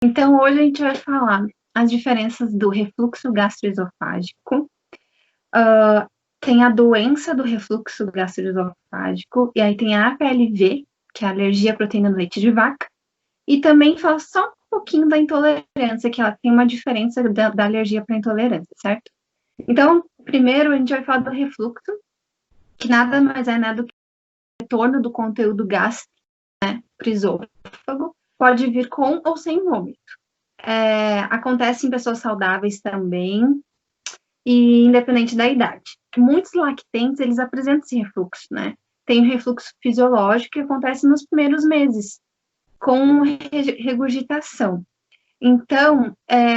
Então, hoje a gente vai falar as diferenças do refluxo gastroesofágico. Tem a doença do refluxo gastroesofágico, e aí tem a APLV, que é a alergia à proteína do leite de vaca, e também fala só um pouquinho da intolerância, que ela tem uma diferença da alergia para intolerância, certo? Então, primeiro a gente vai falar do refluxo, que nada mais é do que o retorno do conteúdo gástrico, né, para o esôfago, pode vir com ou sem vômito. Acontece em pessoas saudáveis também, e independente da idade. Muitos lactentes, eles apresentam esse refluxo, né? Tem o refluxo fisiológico que acontece nos primeiros meses, com regurgitação. Então,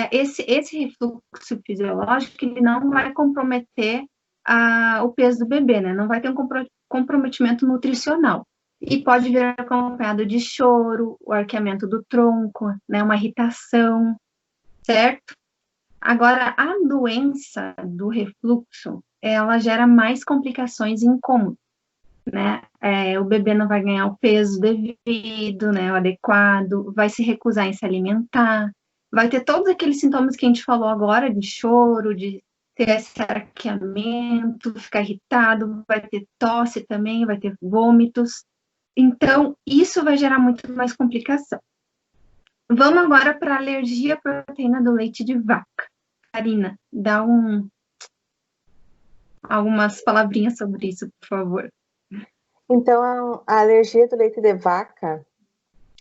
esse refluxo fisiológico, ele não vai comprometer o peso do bebê, né? Não vai ter um comprometimento nutricional. E pode vir acompanhado de choro, o arqueamento do tronco, né? Uma irritação, certo? Agora, a doença do refluxo, ela gera mais complicações e incômodos, né? O bebê não vai ganhar o peso devido, né? O adequado, vai se recusar em se alimentar, vai ter todos aqueles sintomas que a gente falou agora, de choro, de ter esse arqueamento, ficar irritado, vai ter tosse também, vai ter vômitos. Então, isso vai gerar muito mais complicação. Vamos agora para a alergia à proteína do leite de vaca. Karina, dá algumas palavrinhas sobre isso, por favor. Então, a alergia do leite de vaca,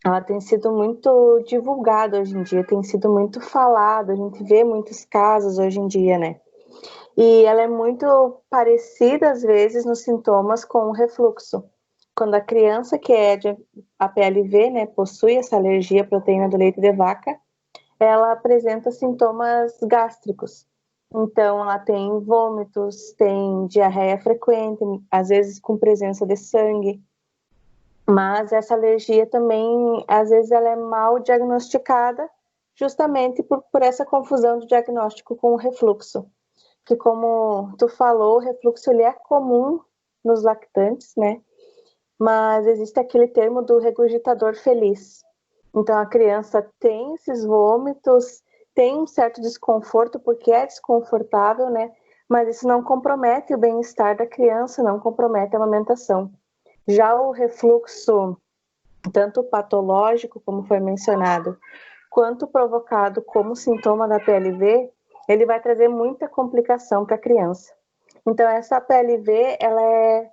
ela tem sido muito divulgada hoje em dia, tem sido muito falada, a gente vê muitos casos hoje em dia, né? E ela é muito parecida, às vezes, nos sintomas com o refluxo. Quando a criança que é de APLV, né, possui essa alergia à proteína do leite de vaca, ela apresenta sintomas gástricos. Então, ela tem vômitos, tem diarreia frequente, às vezes com presença de sangue. Mas essa alergia também, às vezes, ela é mal diagnosticada justamente por essa confusão do diagnóstico com o refluxo. Que, como tu falou, o refluxo ele é comum nos lactantes, né? Mas existe aquele termo do regurgitador feliz. Então, a criança tem esses vômitos, tem um certo desconforto, porque é desconfortável, né? Mas isso não compromete o bem-estar da criança, não compromete a amamentação. Já o refluxo, tanto patológico, como foi mencionado, quanto provocado como sintoma da PLV, ele vai trazer muita complicação para a criança. Então, essa PLV, ela é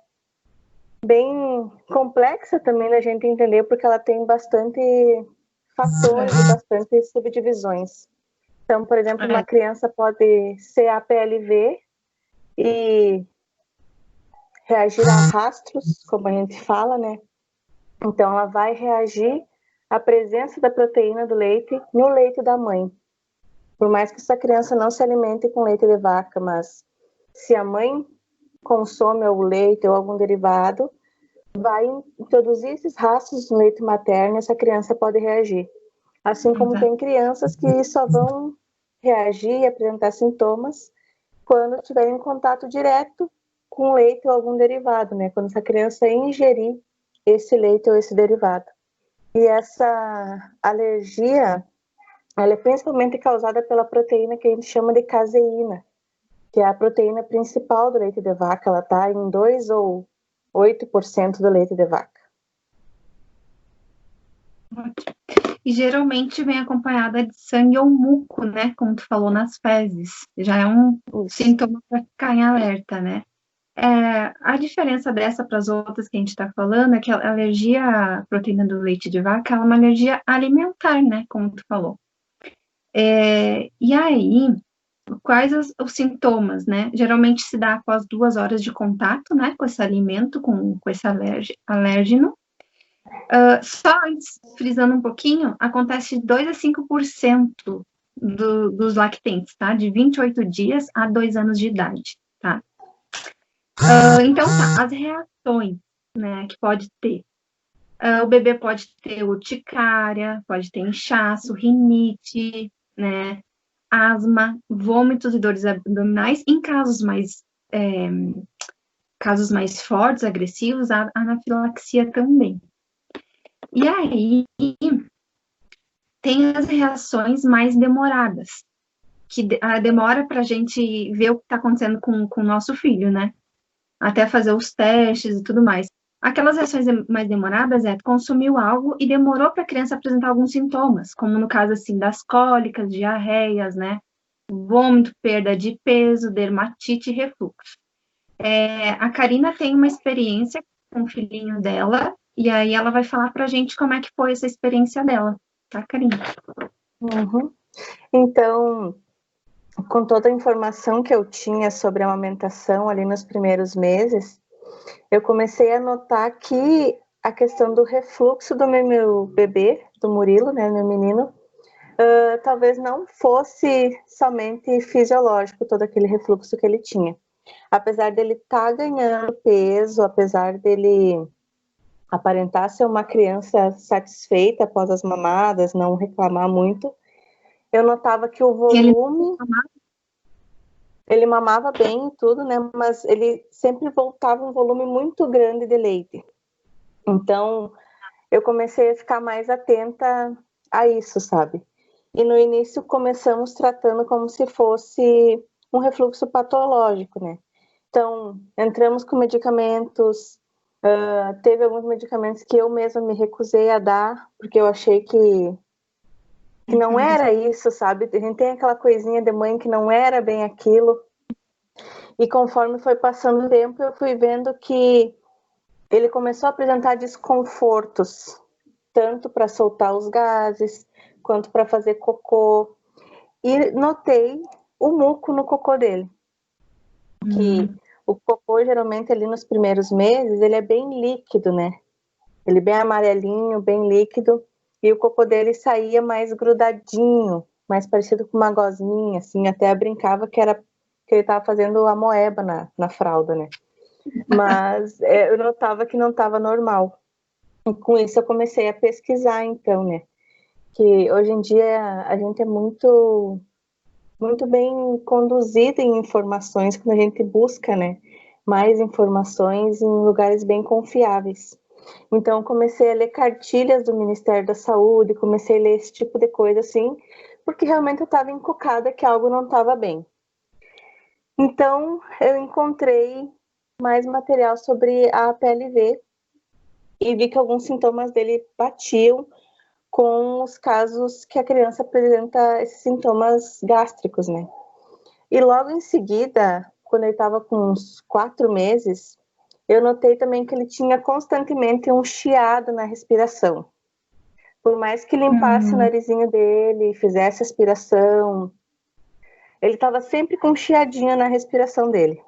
bem complexa também da gente entender, porque ela tem bastante fatores e bastante subdivisões. Então, por exemplo, uma criança pode ser APLV e reagir a rastros, como a gente fala, né? Então, ela vai reagir à presença da proteína do leite no leite da mãe. Por mais que essa criança não se alimente com leite de vaca, mas se a mãe consome o leite ou algum derivado, vai introduzir esses rastros no leite materno e essa criança pode reagir. Assim como tem crianças que só vão reagir e apresentar sintomas quando tiverem contato direto com leite ou algum derivado, né? Quando essa criança ingerir esse leite ou esse derivado. E essa alergia, ela é principalmente causada pela proteína que a gente chama de caseína, que é a proteína principal do leite de vaca. Ela está em 2 ou 8% do leite de vaca. E geralmente vem acompanhada de sangue ou muco, né? Como tu falou, nas fezes. Já é um sintoma para ficar em alerta, né? A diferença dessa para as outras que a gente está falando é que a alergia à proteína do leite de vaca é uma alergia alimentar, né? Como tu falou. E aí, quais os sintomas, né? Geralmente se dá após 2 horas de contato, né? Com esse alimento, com esse alérgeno. Só antes, frisando um pouquinho, acontece de 2 a 5% dos lactentes, tá? De 28 dias a 2 anos de idade, tá? Então, tá, as reações, né, que pode ter. O bebê pode ter urticária, pode ter inchaço, rinite, né, asma, vômitos e dores abdominais. Em casos mais fortes, agressivos, a anafilaxia também. E aí, tem as reações mais demoradas, que demora para a gente ver o que está acontecendo com o nosso filho, né? Até fazer os testes e tudo mais. Aquelas reações mais demoradas é consumiu algo e demorou para a criança apresentar alguns sintomas, como no caso assim das cólicas, diarreias, né? Vômito, perda de peso, dermatite e refluxo. A Karina tem uma experiência com o filhinho dela e aí ela vai falar para a gente como é que foi essa experiência dela, tá, Karina? Uhum. Então, com toda a informação que eu tinha sobre a amamentação ali nos primeiros meses, eu comecei a notar que a questão do refluxo do meu bebê, do Murilo, né, meu menino, talvez não fosse somente fisiológico todo aquele refluxo que ele tinha. Apesar dele estar ganhando peso, apesar dele aparentar ser uma criança satisfeita após as mamadas, não reclamar muito, eu notava que o volume... Ele mamava bem e tudo, né? Mas ele sempre voltava um volume muito grande de leite. Então, eu comecei a ficar mais atenta a isso, sabe? E no início começamos tratando como se fosse um refluxo patológico, né? Então, entramos com medicamentos, teve alguns medicamentos que eu mesma me recusei a dar, porque eu achei que não era isso, sabe? A gente tem aquela coisinha de mãe que não era bem aquilo. E conforme foi passando o tempo, eu fui vendo que ele começou a apresentar desconfortos, tanto para soltar os gases, quanto para fazer cocô. E notei o muco no cocô dele. Que o cocô, geralmente, ali nos primeiros meses, ele é bem líquido, né? Ele é bem amarelinho, bem líquido. E o cocô dele saía mais grudadinho, mais parecido com uma gosminha, assim. Até brincava que era que ele estava fazendo a moeba na fralda, né? Mas eu notava que não estava normal. E com isso eu comecei a pesquisar, então, né? Que hoje em dia a gente é muito bem conduzido em informações quando a gente busca, né? Mais informações em lugares bem confiáveis. Então comecei a ler cartilhas do Ministério da Saúde, comecei a ler esse tipo de coisa assim, porque realmente eu estava encucada que algo não estava bem. Então eu encontrei mais material sobre a PLV e vi que alguns sintomas dele batiam com os casos que a criança apresenta esses sintomas gástricos, né? E logo em seguida, quando ele estava com uns 4 meses, eu notei também que ele tinha constantemente um chiado na respiração. Por mais que limpasse o narizinho dele, fizesse aspiração, ele estava sempre com um chiadinho na respiração dele.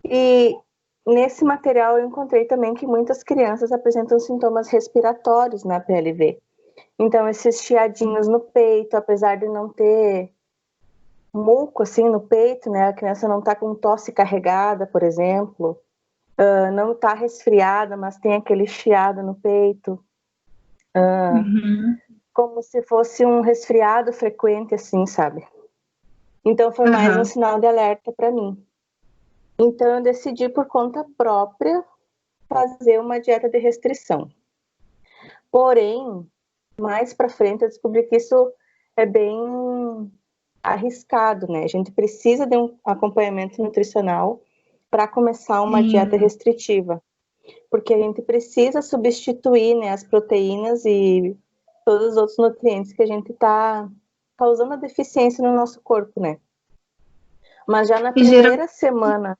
E nesse material eu encontrei também que muitas crianças apresentam sintomas respiratórios na PLV. Então, esses chiadinhos no peito, apesar de não ter muco assim no peito, né? A criança não tá com tosse carregada, por exemplo, não tá resfriada, mas tem aquele chiado no peito, como se fosse um resfriado frequente, assim, sabe? Então, foi mais um sinal de alerta para mim. Então, eu decidi por conta própria fazer uma dieta de restrição. Porém, mais para frente eu descobri que isso é bem arriscado, né? A gente precisa de um acompanhamento nutricional para começar uma dieta restritiva, porque a gente precisa substituir, né, as proteínas e todos os outros nutrientes que a gente está causando a deficiência no nosso corpo, né? Mas já na primeira semana...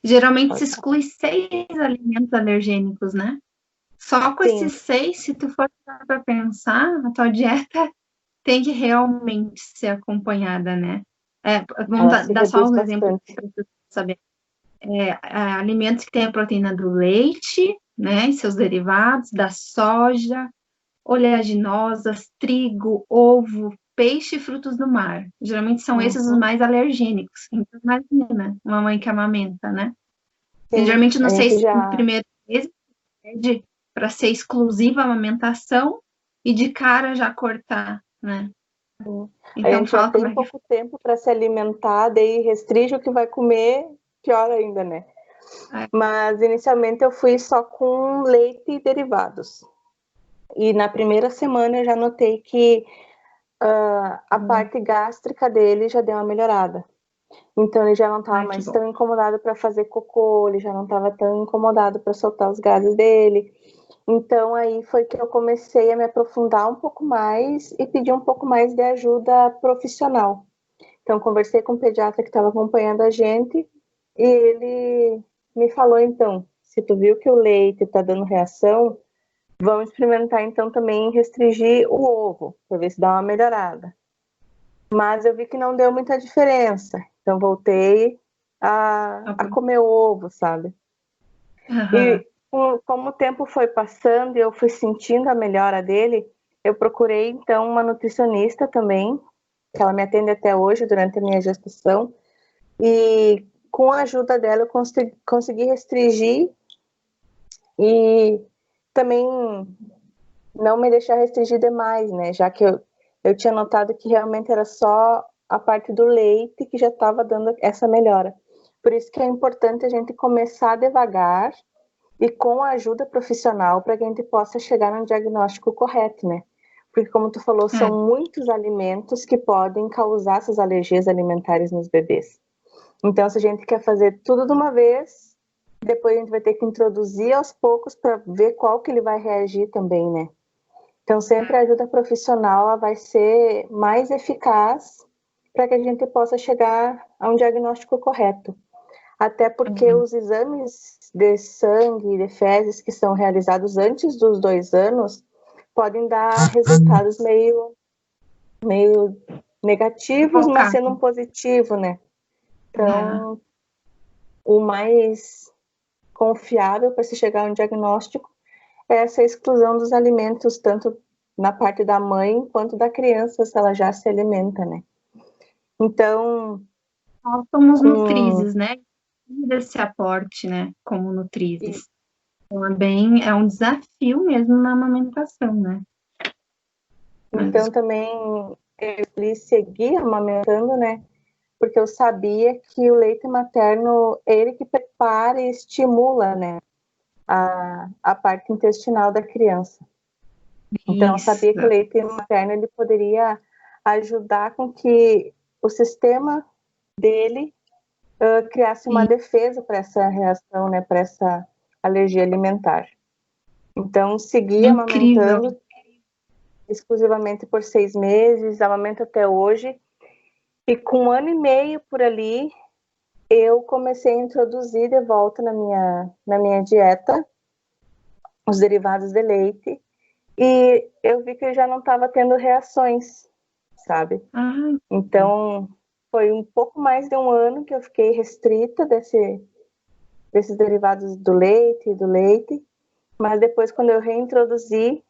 Geralmente se exclui 6 alimentos alergênicos, né? Só com esses 6, se tu for para pensar, a tua dieta tem que realmente ser acompanhada, né? Vamos dar só um exemplo para você saber. Alimentos que têm a proteína do leite, né, e seus derivados, da soja, oleaginosas, trigo, ovo, peixe e frutos do mar. Geralmente são esses os mais alergênicos. Então, imagina uma mãe que amamenta, né? Sim, geralmente nos 6 primeiros meses pede para ser exclusiva a amamentação e de cara já cortar, né? Então, a gente já tem pouco tempo para se alimentar, daí restringe o que vai comer, pior ainda, né? Mas inicialmente eu fui só com leite e derivados. E na primeira semana eu já notei que a parte gástrica dele já deu uma melhorada. Então ele já não estava Ai, que mais bom. tão incomodado para fazer cocô, ele já não estava tão incomodado para soltar os gases dele. Então aí foi que eu comecei a me aprofundar um pouco mais e pedir um pouco mais de ajuda profissional. Então conversei com o pediatra que estava acompanhando a gente e ele me falou, então, se tu viu que o leite está dando reação, vamos experimentar então também restringir o ovo, para ver se dá uma melhorada. Mas eu vi que não deu muita diferença, então voltei a comer ovo, sabe? Aham. E como o tempo foi passando e eu fui sentindo a melhora dele, eu procurei então uma nutricionista também, que ela me atende até hoje durante a minha gestação, e com a ajuda dela eu consegui restringir e também não me deixar restringir demais, né? Já que eu tinha notado que realmente era só a parte do leite que já estava dando essa melhora. Por isso que é importante a gente começar devagar e com a ajuda profissional para que a gente possa chegar no diagnóstico correto, né? Porque como tu falou, É, são muitos alimentos que podem causar essas alergias alimentares nos bebês. Então, se a gente quer fazer tudo de uma vez, depois a gente vai ter que introduzir aos poucos para ver qual que ele vai reagir também, né? Então, sempre a ajuda profissional ela vai ser mais eficaz para que a gente possa chegar a um diagnóstico correto. Até porque é. os exames de sangue e de fezes que são realizados antes dos 2 anos podem dar resultados meio negativos, mas sendo um Focado. positivo, né? É. Então, o mais confiável para se chegar a um diagnóstico é essa exclusão dos alimentos, tanto na parte da mãe quanto da criança, se ela já se alimenta, né? Então, Nós somos com... nutrizes, né? Desse aporte, né? Como nutrizes. Então, é um desafio mesmo na amamentação, né? Mas Então, também eu segui amamentando, né? Porque eu sabia que o leite materno é ele que prepara e estimula, né? A parte intestinal da criança. Então, eu isso. sabia que o leite materno ele poderia ajudar com que o sistema dele criasse uma E defesa para essa reação, né, para essa alergia alimentar. Então, segui é incrível. amamentando exclusivamente por 6 meses, amamento até hoje, e com 1 ano e meio por ali, eu comecei a introduzir de volta na minha dieta os derivados de leite, e eu vi que eu já não estava tendo reações, sabe? Ah, Então, foi um pouco mais de 1 ano que eu fiquei restrita desses derivados do leite, mas depois, quando eu reintroduzi,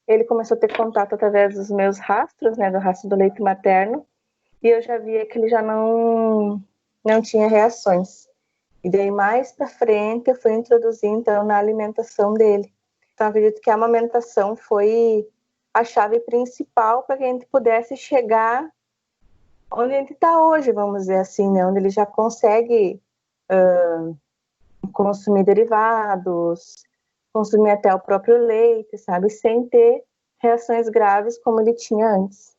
ele começou a ter contato através dos meus rastros, né, do rastro do leite materno, e eu já via que ele já não tinha reações. E daí, mais para frente, eu fui introduzir, então, na alimentação dele. Então, acredito que a amamentação foi a chave principal para que a gente pudesse chegar onde a gente está hoje, vamos dizer assim, né, onde ele já consegue consumir derivados, consumir até o próprio leite, sabe? Sem ter reações graves como ele tinha antes.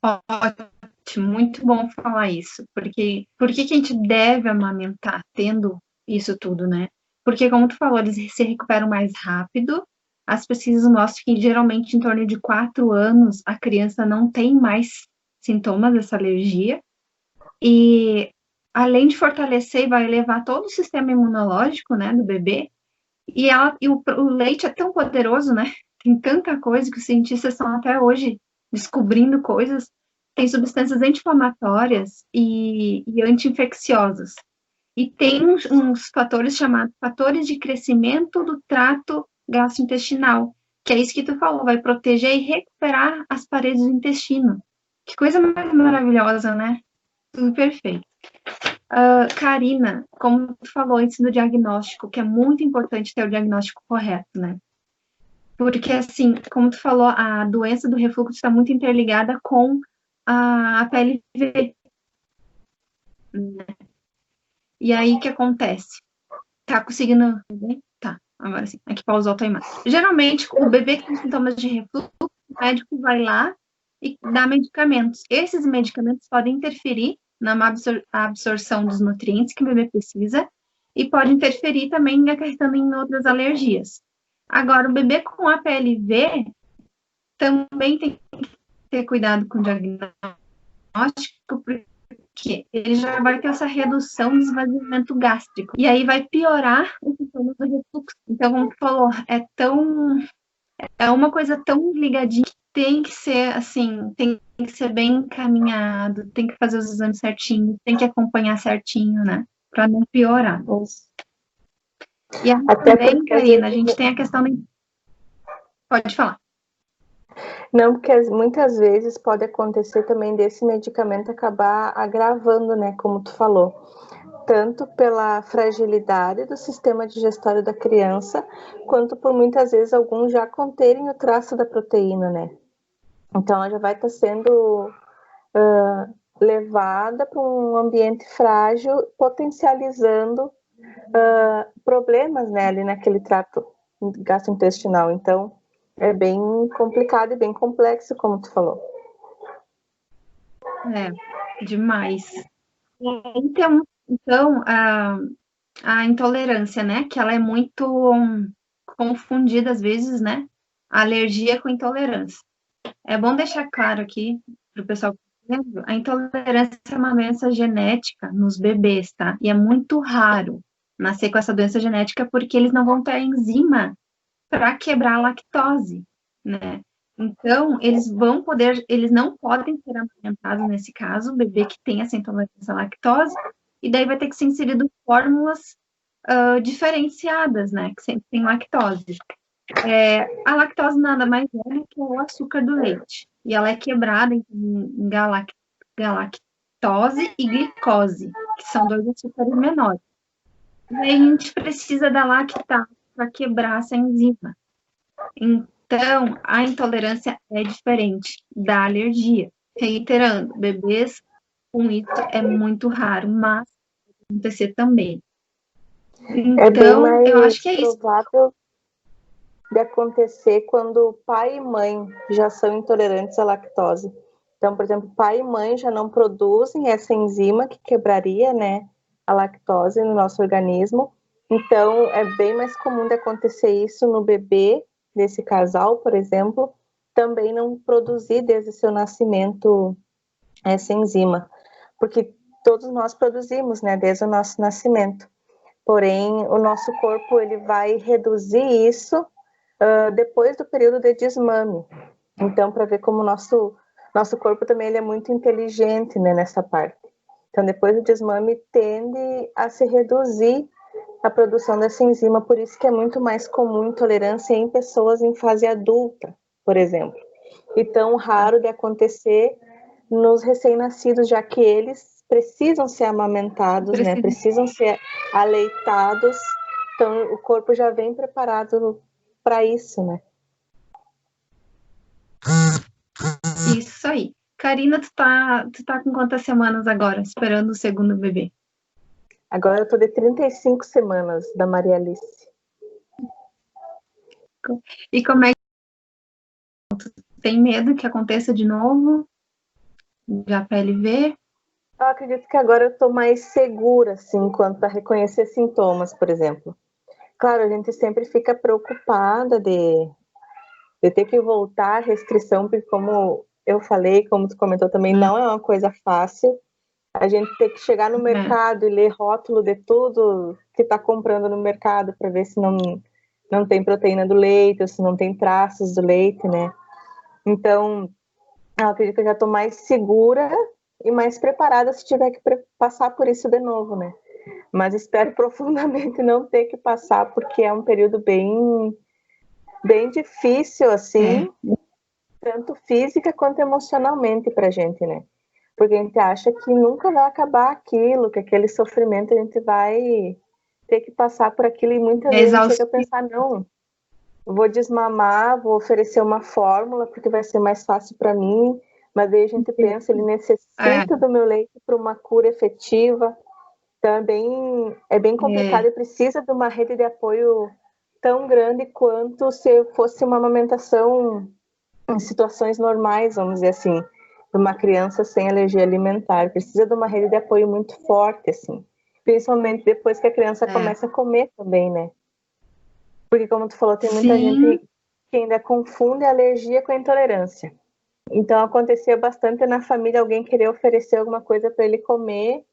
ótimo, muito bom falar isso. Porque por que a gente deve amamentar tendo isso tudo, né? Porque, como tu falou, eles se recuperam mais rápido. As pesquisas mostram que geralmente em torno de 4 anos a criança não tem mais sintomas dessa alergia. E além de fortalecer, vai elevar todo o sistema imunológico, né, do bebê. O leite é tão poderoso, né? Tem tanta coisa que os cientistas estão até hoje descobrindo coisas. Tem substâncias anti-inflamatórias e anti-infecciosas. E tem uns fatores chamados fatores de crescimento do trato gastrointestinal, que é isso que tu falou, vai proteger e recuperar as paredes do intestino. Que coisa mais maravilhosa, né? Tudo perfeito. Karina, como tu falou antes do diagnóstico, que é muito importante ter o diagnóstico correto, né? Porque, assim, como tu falou, a doença do refluxo está muito interligada com a PLV, né? E aí, o que acontece? Tá conseguindo... Tá. Agora sim, aqui pausou a tua imagem. Geralmente, o bebê que tem sintomas de refluxo, o médico vai lá e dá medicamentos. Esses medicamentos podem interferir na absorção dos nutrientes que o bebê precisa e pode interferir também acarretando em outras alergias. Agora, o bebê com APLV também tem que ter cuidado com o diagnóstico, porque ele já vai ter essa redução do esvaziamento gástrico. E aí vai piorar os sintomas do refluxo. Então, como tu falou, é uma coisa tão ligadinha que tem que ser assim, tem que ser bem encaminhado, tem que fazer os exames certinho, tem que acompanhar certinho, né? Para não piorar. E aí Até também, porque, Karina, a gente tem a questão da... Pode falar. Não, porque muitas vezes pode acontecer também desse medicamento acabar agravando, né, como tu falou, tanto pela fragilidade do sistema digestório da criança, quanto por muitas vezes alguns já conterem o traço da proteína, né. Então ela já vai estar sendo levada para um ambiente frágil, potencializando problemas, né, ali naquele trato gastrointestinal. Então é bem complicado e bem complexo, como tu falou. É, demais. Então a intolerância, né? Que ela é muito confundida às vezes, né? A alergia com intolerância. É bom deixar claro aqui para o pessoal que a intolerância é uma doença genética nos bebês, tá? E é muito raro nascer com essa doença genética porque eles não vão ter enzima para quebrar a lactose, né? Então, eles não podem ser amamentados nesse caso, o bebê que tem essa intolerância à lactose, e daí vai ter que ser inserido fórmulas diferenciadas, né? Que sempre tem lactose. A lactose nada mais é do que o açúcar do leite. E ela é quebrada em galactose e glicose, que são dois açúcares menores. E aí a gente precisa da lactase para quebrar essa enzima. Então, a intolerância é diferente da alergia. Reiterando, bebês com isso é muito raro, mas pode acontecer também. É bem Então, eu acho mais que é isso. provável de acontecer quando pai e mãe já são intolerantes à lactose. Então, por exemplo, pai e mãe já não produzem essa enzima que quebraria, né, a lactose no nosso organismo. Então, é bem mais comum de acontecer isso no bebê desse casal, por exemplo, também não produzir desde seu nascimento essa enzima, porque todos nós produzimos, né, desde o nosso nascimento. Porém, o nosso corpo ele vai reduzir isso depois do período de desmame. Então, para ver como o nosso corpo também ele é muito inteligente, né, nessa parte. Então, depois do desmame, tende a se reduzir a produção dessa enzima, por isso que é muito mais comum intolerância em pessoas em fase adulta, por exemplo. E tão raro de acontecer nos recém-nascidos, já que eles precisam ser amamentados, né? Precisam ser aleitados, então o corpo já vem preparado para isso, né? Isso aí. Karina, tu tá com quantas semanas agora, esperando o segundo bebê? Agora eu tô de 35 semanas da Maria Alice. E como é que tu tem medo que aconteça de novo? De APLV? Eu acredito que agora eu tô mais segura, assim, quanto a reconhecer sintomas, por exemplo. Claro, a gente sempre fica preocupada de ter que voltar à restrição, porque como eu falei, como tu comentou também, não é uma coisa fácil. A gente tem que chegar no mercado e ler rótulo de tudo que está comprando no mercado para ver se não tem proteína do leite, ou se não tem traços do leite, né? Então, eu acredito que eu já estou mais segura e mais preparada se tiver que passar por isso de novo, né? Mas espero profundamente não ter que passar, porque é um período bem difícil, assim, tanto física quanto emocionalmente pra gente, né? Porque a gente acha que nunca vai acabar aquilo, que aquele sofrimento a gente vai ter que passar por aquilo, e muitas vezes a gente chega a pensar, não, vou desmamar, vou oferecer uma fórmula, porque vai ser mais fácil para mim, mas aí a gente pensa, ele necessita do meu leite para uma cura efetiva, então é bem complicado e precisa de uma rede de apoio tão grande quanto se fosse uma amamentação em situações normais, vamos dizer assim, de uma criança sem alergia alimentar. Precisa de uma rede de apoio muito forte, assim. Principalmente depois que a criança começa a comer também, né? Porque, como tu falou, tem muita gente que ainda confunde a alergia com a intolerância. Então, acontecia bastante na família alguém querer oferecer alguma coisa para ele comer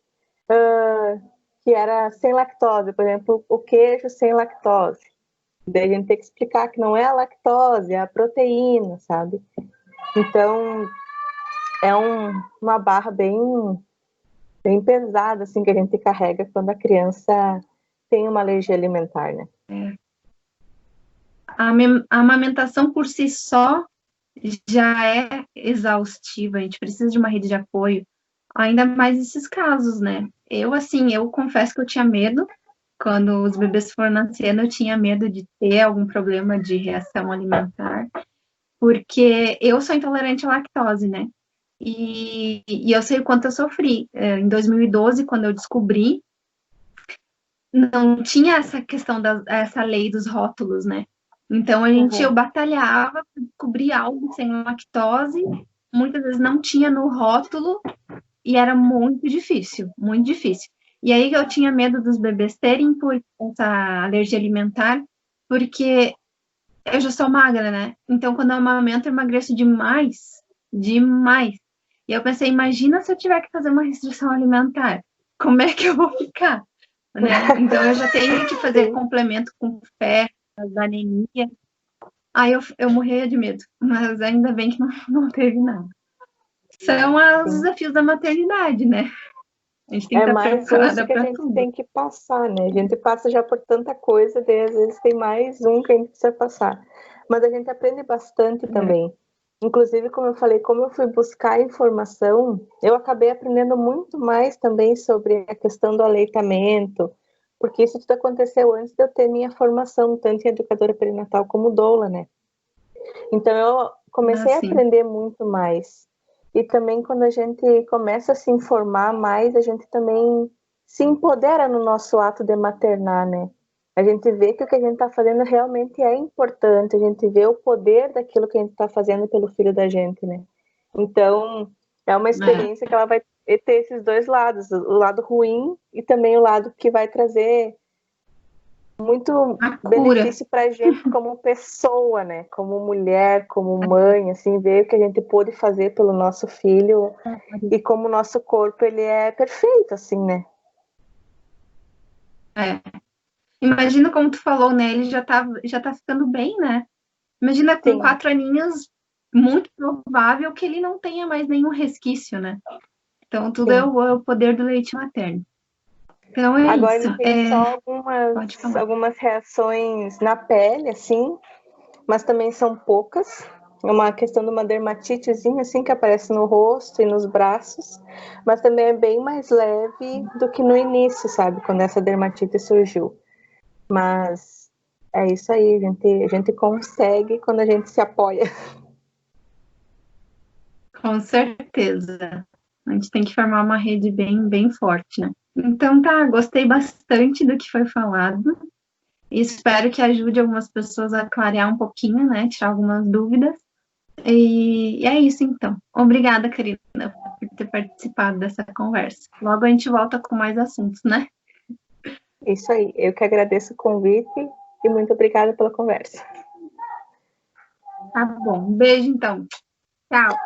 que era sem lactose, por exemplo, o queijo sem lactose. Daí a gente tem que explicar que não é a lactose, é a proteína, sabe? Então, é uma barra bem pesada, assim, que a gente carrega quando a criança tem uma alergia alimentar, né? A amamentação por si só já é exaustiva, a gente precisa de uma rede de apoio, ainda mais nesses casos, né? Eu confesso que eu tinha medo, quando os bebês foram nascendo, eu tinha medo de ter algum problema de reação alimentar, porque eu sou intolerante à lactose, né? E eu sei o quanto eu sofri. Em 2012, quando eu descobri, não tinha essa questão essa lei dos rótulos, né? Então eu batalhava para descobrir algo sem lactose, muitas vezes não tinha no rótulo e era muito difícil, muito difícil. E aí eu tinha medo dos bebês terem essa alergia alimentar, porque eu já sou magra, né? Então quando eu amamento eu emagreço demais, demais. E eu pensei, imagina se eu tiver que fazer uma restrição alimentar, como é que eu vou ficar? Né? Então eu já tenho que fazer complemento com ferro, da anemia. Aí eu morria de medo, mas ainda bem que não teve nada. São os desafios da maternidade, né? A gente tem que estar mais preparada que a para gente tudo. tem que passar, né? A gente passa já por tanta coisa, daí às vezes tem mais um que a gente precisa passar. Mas a gente aprende bastante também. Inclusive, como eu falei, como eu fui buscar informação, eu acabei aprendendo muito mais também sobre a questão do aleitamento, porque isso tudo aconteceu antes de eu ter minha formação, tanto em educadora perinatal como doula, né? Então, eu comecei a aprender muito mais. E também, quando a gente começa a se informar mais, a gente também se empodera no nosso ato de maternar, né? A gente vê que o que a gente está fazendo realmente é importante, a gente vê o poder daquilo que a gente está fazendo pelo filho da gente, né? Então, é uma experiência que ela vai ter esses dois lados, o lado ruim e também o lado que vai trazer muito benefício para a gente como pessoa, né? Como mulher, como mãe, assim, ver o que a gente pôde fazer pelo nosso filho e como o nosso corpo, ele é perfeito, assim, né? Imagina como tu falou, né? Ele já tá ficando bem, né? Imagina com 4 aninhos, muito provável que ele não tenha mais nenhum resquício, né? Então, tudo é o poder do leite materno. Então, é agora isso. Ele tem só algumas reações na pele, assim, mas também são poucas. É uma questão de uma dermatitezinha, assim, que aparece no rosto e nos braços, mas também é bem mais leve do que no início, sabe? Quando essa dermatite surgiu. Mas é isso aí, a gente consegue quando a gente se apoia. Com certeza. A gente tem que formar uma rede bem forte, né? Então tá, gostei bastante do que foi falado. Espero que ajude algumas pessoas a clarear um pouquinho, né? Tirar algumas dúvidas. E é isso, então. Obrigada, Karina, por ter participado dessa conversa. Logo a gente volta com mais assuntos, né? Isso aí. Eu que agradeço o convite e muito obrigada pela conversa. Tá bom. Um beijo, então. Tchau.